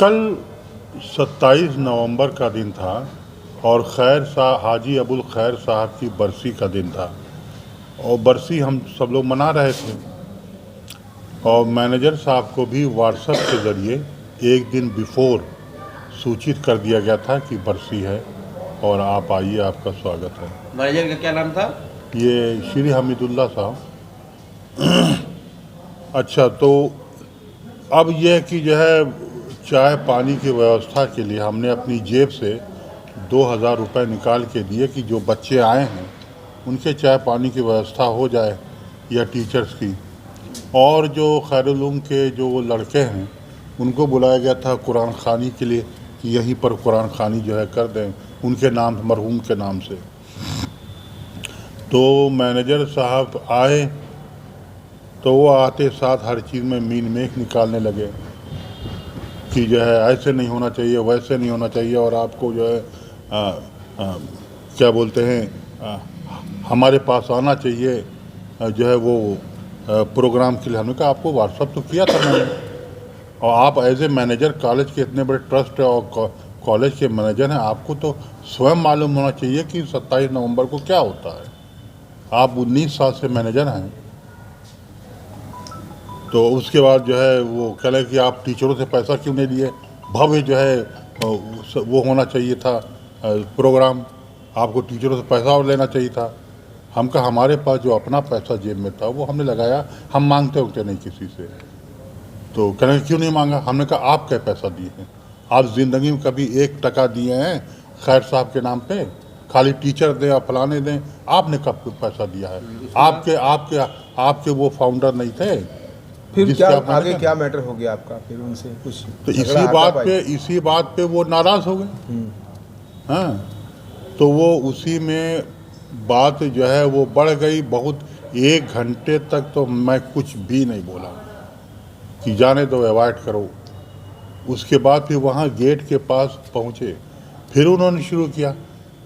कल 27 नवंबर का दिन था और हाजी अबुल खैर साहब की बरसी का दिन था और बरसी हम सब लोग मना रहे थे और मैनेजर साहब को भी व्हाट्सएप के ज़रिए एक दिन बिफोर सूचित कर दिया गया था कि बरसी है और आप आइए, आपका स्वागत है। मैनेजर का क्या नाम था? ये श्री हमीदुल्ला साहब। अच्छा, तो अब यह कि जो है चाय पानी की व्यवस्था के लिए हमने अपनी जेब से 2000 रुपये निकाल के दिए कि जो बच्चे आए हैं उनके चाय पानी की व्यवस्था हो जाए या टीचर्स की। और जो खैरुल उलूम के जो लड़के हैं उनको बुलाया गया था कुरान खानी के लिए कि यहीं पर कुरान खानी जो है कर दें उनके नाम, मरहूम के नाम से। तो मैनेजर साहब आए तो वो आते साथ हर चीज़ में मीन मेख निकालने लगे कि जो है ऐसे नहीं होना चाहिए, वैसे नहीं होना चाहिए और आपको जो है क्या बोलते हैं हमारे पास आना चाहिए जो है वो प्रोग्राम के लिए। हमने कहा आपको व्हाट्सअप तो किया था मैंने, और आप एज ए मैनेजर कॉलेज के इतने बड़े ट्रस्ट और कॉलेज के मैनेजर हैं, आपको तो स्वयं मालूम होना चाहिए कि 27 नवंबर को क्या होता है। आप 19 साल से मैनेजर हैं। तो उसके बाद जो है वो कह रहे कि आप टीचरों से पैसा क्यों नहीं लिए, भव्य जो है वो होना चाहिए था प्रोग्राम, आपको टीचरों से पैसा और लेना चाहिए था। हम कहा हमारे पास जो अपना पैसा जेब में था वो हमने लगाया, हम मांगते होते नहीं किसी से। तो कह रहे क्यों नहीं मांगा? हमने कहा आप क्या पैसा दिए हैं? आप ज़िंदगी में कभी 1 टका दिए हैं खैर साहब के नाम पे? खाली टीचर दें या फलाने दें, आपने कब पैसा दिया है? आपके आपके आपके वो फाउंडर नहीं थे? फिर क्या आगे क्या मैटर हो गया आपका फिर उनसे कुछ? तो इसी बात पे वो नाराज़ हो गए। हाँ, तो वो उसी में बात जो है वो बढ़ गई बहुत। 1 घंटे तक तो मैं कुछ भी नहीं बोला कि जाने दो, अवॉइड करो। उसके बाद फिर वहाँ गेट के पास पहुँचे, फिर उन्होंने शुरू किया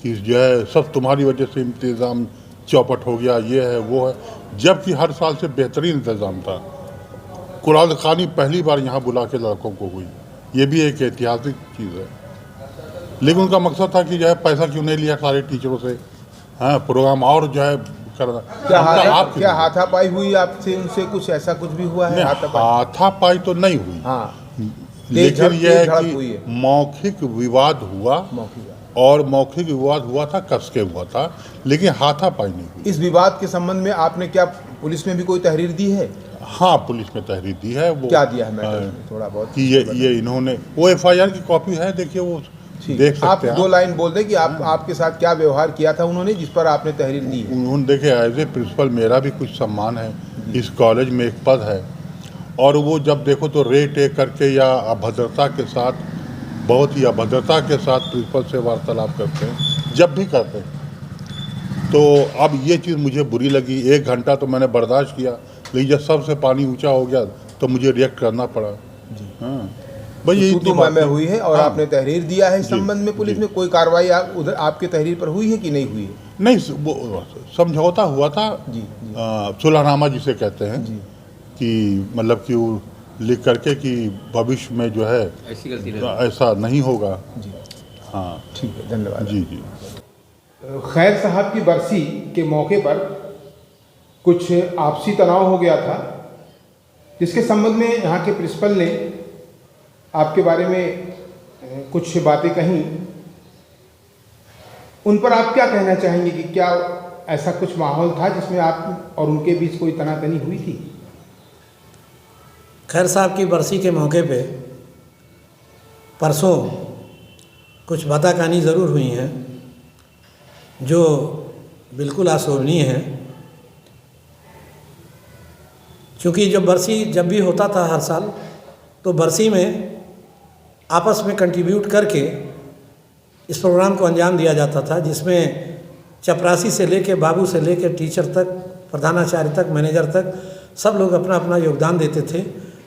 कि जो है सब तुम्हारी वजह से इंतज़ाम चौपट हो गया, ये है वो है, जबकि हर साल से बेहतरीन इंतज़ाम था। कुरान खानी पहली बार यहाँ बुला के लड़कों को हुई, ये भी एक ऐतिहासिक चीज़ है। लेकिन उनका मकसद था कि जो है पैसा क्यों नहीं लिया सारे टीचरों से, हाँ प्रोग्राम और जो है करना। क्या हाथापाई हुई आपसे उनसे? कुछ ऐसा कुछ भी हुआ है? हाथापाई तो नहीं हुई, हाँ, लेकिन यह है कि मौखिक विवाद हुआ। और मौखिक विवाद हुआ था, कस के हुआ था, लेकिन हाथापाई नहीं हुई। इस विवाद के संबंध में आपने क्या पुलिस में भी कोई तहरीर दी है? हाँ, पुलिस में तहरीर दी है। वो क्या दिया है मैटर में थोड़ा बहुत कि ये इन्होंने, वो FIR की कॉपी है, देखिए वो देख सकते हैं। आप 2 लाइन बोल दें कि आपके साथ क्या व्यवहार किया था उन्होंने जिस पर आपने तहरीर दी है? उन्होंने देखे एज ए प्रिंसिपल मेरा भी कुछ सम्मान है, इस कॉलेज में एक पद है, और वो जब देखो तो रेट करके या अभद्रता के साथ, बहुत ही अभद्रता के साथ प्रिंसिपल से वार्तालाप करते हैं, जब भी करते हैं। तो अब ये चीज़ मुझे बुरी लगी। 1 घंटा तो मैंने बर्दाश्त किया, लेकिन जब सबसे पानी ऊंचा हो गया तो मुझे रिएक्ट करना पड़ा। हाँ भाई, यही तो में हुई है और आपने तहरीर दिया है इस संबंध में। पुलिस में कोई कार्रवाई उधर आपके तहरीर पर हुई है कि नहीं हुई है? नहीं, वो समझौता हुआ था जी, सुलहनामा जिसे कहते हैं जी, कि मतलब कि वो लिख करके कि भविष्य में जो है ऐसी गलती ऐसा नहीं होगा जी। हाँ ठीक है, धन्यवाद जी जी। खैर साहब की बरसी के मौके पर कुछ आपसी तनाव हो गया था, जिसके संबंध में यहाँ के प्रिंसिपल ने आपके बारे में कुछ बातें कहीं। उन पर आप क्या कहना चाहेंगे कि क्या ऐसा कुछ माहौल था जिसमें आप और उनके बीच कोई तनातनी हुई थी? खैर साहब की बरसी के मौके पे परसों कुछ बाताकानी ज़रूर हुई हैं जो बिल्कुल अशोभनीय है, क्योंकि जब बरसी जब भी होता था हर साल, तो बरसी में आपस में कंट्रीब्यूट करके इस प्रोग्राम को अंजाम दिया जाता था, जिसमें चपरासी से लेके बाबू से लेके टीचर तक, प्रधानाचार्य तक, मैनेजर तक सब लोग अपना अपना योगदान देते थे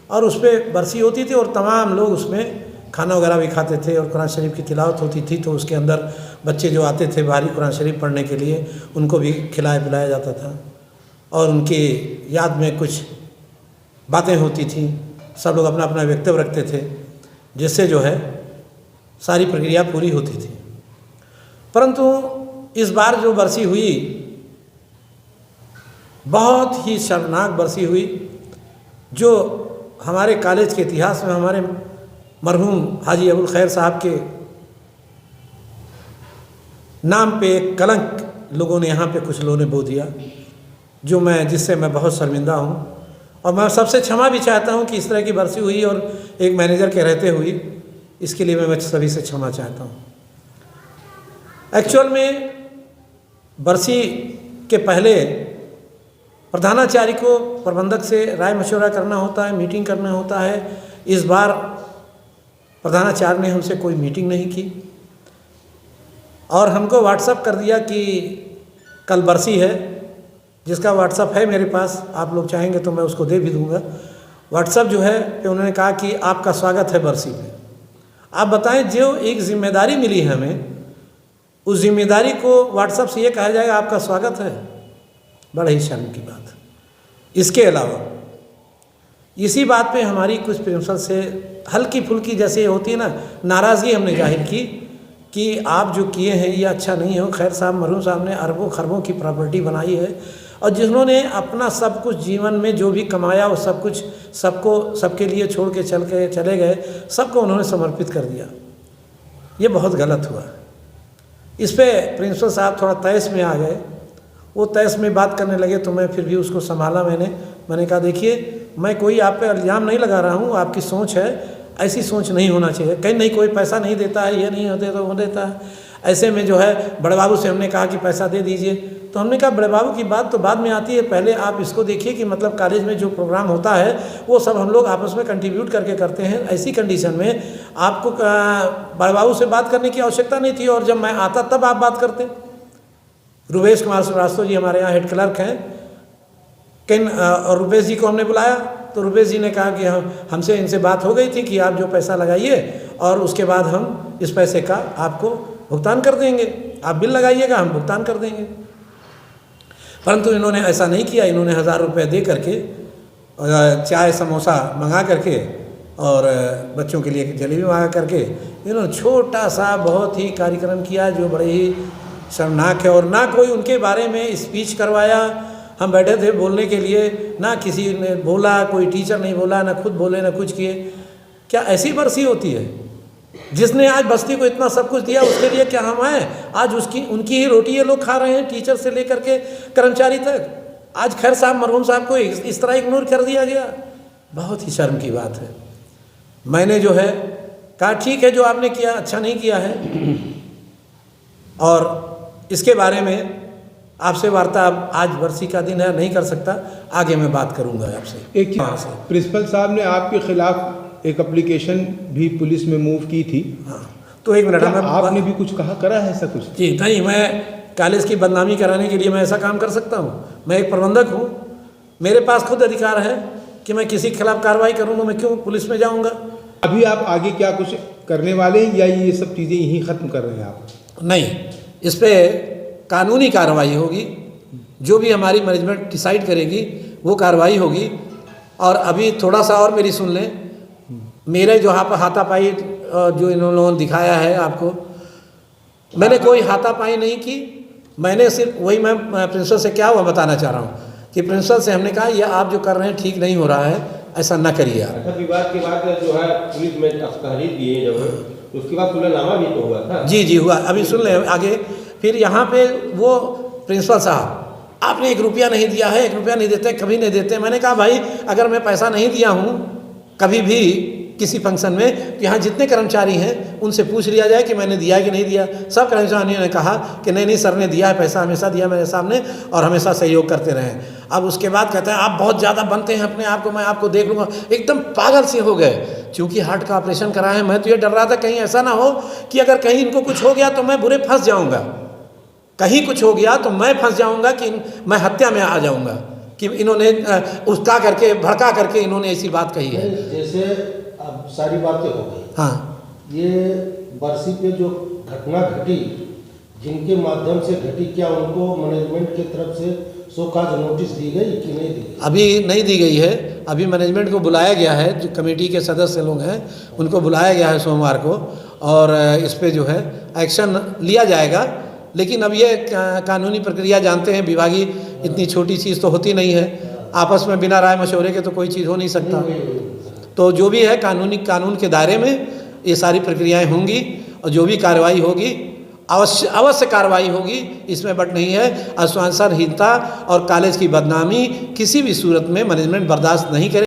और उस पर बरसी होती थी और तमाम लोग उसमें खाना वगैरह भी खाते थे और कुरान शरीफ की तिलावत होती थी। तो उसके अंदर बच्चे जो आते थे भारी कुरान शरीफ पढ़ने के लिए, उनको भी खिलाया पिलाया जाता था और उनकी याद में कुछ बातें होती थी। सब लोग अपना अपना वक्तव्य रखते थे। जिससे जो है सारी प्रक्रिया पूरी होती थी। परंतु इस बार जो बरसी हुई बहुत ही शर्मनाक बरसी हुई, जो हमारे कॉलेज के इतिहास में हमारे मरहूम हाजी अबुल खैर साहब के नाम पे एक कलंक लोगों ने यहाँ पे कुछ लोगों ने बो दिया, जिससे मैं बहुत शर्मिंदा हूँ। और मैं सबसे क्षमा भी चाहता हूँ कि इस तरह की बरसी हुई और एक मैनेजर के रहते हुई, इसके लिए मैं सभी से क्षमा चाहता हूँ। एक्चुअल में बरसी के पहले प्रधानाचार्य को प्रबंधक से राय मशवरा करना होता है, मीटिंग करना होता है। इस बार प्रधानाचार्य ने हमसे कोई मीटिंग नहीं की और हमको व्हाट्सअप कर दिया कि कल बरसी है, जिसका व्हाट्सअप है मेरे पास, आप लोग चाहेंगे तो मैं उसको दे भी दूंगा। व्हाट्सअप जो है कि उन्होंने कहा कि आपका स्वागत है बरसी में। आप बताएं, जो एक जिम्मेदारी मिली है हमें, उस जिम्मेदारी को व्हाट्सएप से ये कहा जाएगा आपका स्वागत है, बड़ा ही शर्म की बात है। इसके अलावा इसी बात पे हमारी कुछ प्रिंसिपल से हल्की फुल्की जैसे होती है ना, नाराज़गी हमने जाहिर की कि आप जो किए हैं ये अच्छा नहीं हो। खैर साहब, मरहूम साहब ने अरबों खरबों की प्रॉपर्टी बनाई है और जिन्होंने अपना सब कुछ जीवन में जो भी कमाया वो सब कुछ सबके लिए छोड़ के चले गए, सबको उन्होंने समर्पित कर दिया। ये बहुत गलत हुआ। इस पे प्रिंसिपल साहब थोड़ा तैस में आ गए। वो तैस में बात करने लगे तो मैं फिर भी उसको संभाला। मैंने कहा देखिए, मैं कोई आप पे इल्ज़ाम नहीं लगा रहा हूँ, आपकी सोच है, ऐसी सोच नहीं होना चाहिए। कहीं नहीं, कोई पैसा नहीं देता है, ये नहीं होते तो वो देता है। ऐसे में जो है बड़े बाबू से हमने कहा कि पैसा दे दीजिए, तो हमने कहा बड़े बाबू की बात तो बाद में आती है, पहले आप इसको देखिए कि मतलब कॉलेज में जो प्रोग्राम होता है वो सब हम लोग आपस में कंट्रीब्यूट करके करते हैं। ऐसी कंडीशन में आपको बड़े बाबू से बात करने की आवश्यकता नहीं थी और जब मैं आता तब आप बात करते। रुपेश कुमार श्रीवास्तव जी हमारे यहाँ हेड क्लर्क हैं, और रुपेश जी को हमने बुलाया तो रुपेश जी ने कहा कि हमसे इनसे बात हो गई थी कि आप जो पैसा लगाइए और उसके बाद हम इस पैसे का आपको भुगतान कर देंगे, आप बिल लगाइएगा, हम भुगतान कर देंगे। परंतु इन्होंने ऐसा नहीं किया। इन्होंने 1000 रुपये दे करके चाय समोसा मंगा करके और बच्चों के लिए जलेबी मंगा करके इन्होंने छोटा सा बहुत ही कार्यक्रम किया जो बड़े ही शर्मनाक है। और ना कोई उनके बारे में स्पीच करवाया। हम बैठे थे बोलने के लिए, ना किसी ने बोला, कोई टीचर नहीं बोला, ना खुद बोले, ना कुछ किए। क्या ऐसी बरसी होती है? जिसने आज बस्ती को इतना सब कुछ दिया उसके लिए क्या हम हैं? आज उनकी ही रोटी ये लोग खा रहे हैं, टीचर से लेकर के कर्मचारी तक। आज खैर साहब, मरहूम साहब को इस तरह इग्नोर कर दिया गया। बहुत ही शर्म की बात है। मैंने जो है कहा ठीक है, जो आपने किया अच्छा नहीं किया है और इसके बारे में आपसे वार्ता आज बरसी का दिन है, नहीं कर सकता, आगे मैं बात करूंगा आपसे। एक प्रिंसिपल साहब ने आपके खिलाफ एक एप्लीकेशन भी पुलिस में मूव की थी। हाँ, तो एक मिनट, आपने भी कुछ करा है ऐसा कुछ? जी नहीं, मैं कॉलेज की बदनामी कराने के लिए मैं ऐसा काम कर सकता हूँ? मैं एक प्रबंधक हूँ, मेरे पास खुद अधिकार है कि मैं किसी के खिलाफ कार्रवाई करूँ, तो मैं क्यों पुलिस में जाऊँगा? अभी आप आगे क्या कुछ करने वाले हैं या ये सब चीज़ें यहीं ख़त्म कर रहे हैं आप? नहीं, इस पर कानूनी कार्रवाई होगी। जो भी हमारी मैनेजमेंट डिसाइड करेगी वो कार्रवाई होगी। और अभी थोड़ा सा और मेरी सुन लें। मेरे जो हाथापाई जो इन लोगों ने दिखाया है आपको, मैंने कोई हाथापाई नहीं की। मैंने सिर्फ वही, मैं प्रिंसिपल से क्या हुआ बताना चाह रहा हूँ कि प्रिंसिपल से हमने कहा यह आप जो कर रहे हैं ठीक नहीं हो रहा है, ऐसा ना करिए आप। विवाद के बाद जो है पुलिस में तहरीर दिए जब, उसके बाद खुलानामा भी तो हुआ था। जी जी हुआ। अभी सुन लें आगे। फिर यहाँ पे वो प्रिंसिपल साहब, आपने 1 रुपया नहीं दिया है, 1 रुपया नहीं देते, कभी नहीं देते। मैंने कहा भाई, अगर मैं पैसा नहीं दिया हूँ कभी भी किसी फंक्शन में, यहाँ जितने कर्मचारी हैं उनसे पूछ लिया जाए कि मैंने दिया कि नहीं दिया। सब कर्मचारियों ने कहा कि नहीं नहीं सर ने दिया है, पैसा हमेशा दिया मेरे सामने और हमेशा सहयोग करते रहे। अब उसके बाद कहते हैं आप बहुत ज़्यादा बनते हैं अपने आप को, मैं आपको देख लूँगा। एकदम पागल से हो गए। क्योंकि हार्ट का ऑपरेशन कराए हैं, मैं तो ये डर रहा था कहीं ऐसा ना हो कि अगर कहीं इनको कुछ हो गया तो मैं बुरे फंस जाऊँगा, कहीं कुछ हो गया तो मैं फंस जाऊँगा कि मैं हत्या में आ जाऊँगा, कि इन्होंने उसका करके भड़का करके इन्होंने ऐसी बात कही है। जैसे अब सारी बातें हो गई। हाँ, ये बरसी पे जो घटना घटी, जिनके माध्यम से घटी, क्या उनको मैनेजमेंट की तरफ से सो काज नोटिस दी गई कि नहीं दी गई? अभी नहीं दी गई है। अभी मैनेजमेंट को बुलाया गया है, जो कमेटी के सदस्य लोग हैं उनको बुलाया गया है सोमवार को, और इस पे जो है एक्शन लिया जाएगा। लेकिन अब ये कानूनी प्रक्रिया जानते हैं, विभागीय इतनी छोटी चीज़ तो होती नहीं है, आपस में बिना राय मशवरे के तो कोई चीज़ हो नहीं सकता। तो जो भी है कानून के दायरे में ये सारी प्रक्रियाएं होंगी, और जो भी कार्रवाई होगी अवश्य कार्रवाई होगी, इसमें बट नहीं है। अनुशासनहीनता और कॉलेज की बदनामी किसी भी सूरत में मैनेजमेंट बर्दाश्त नहीं करे।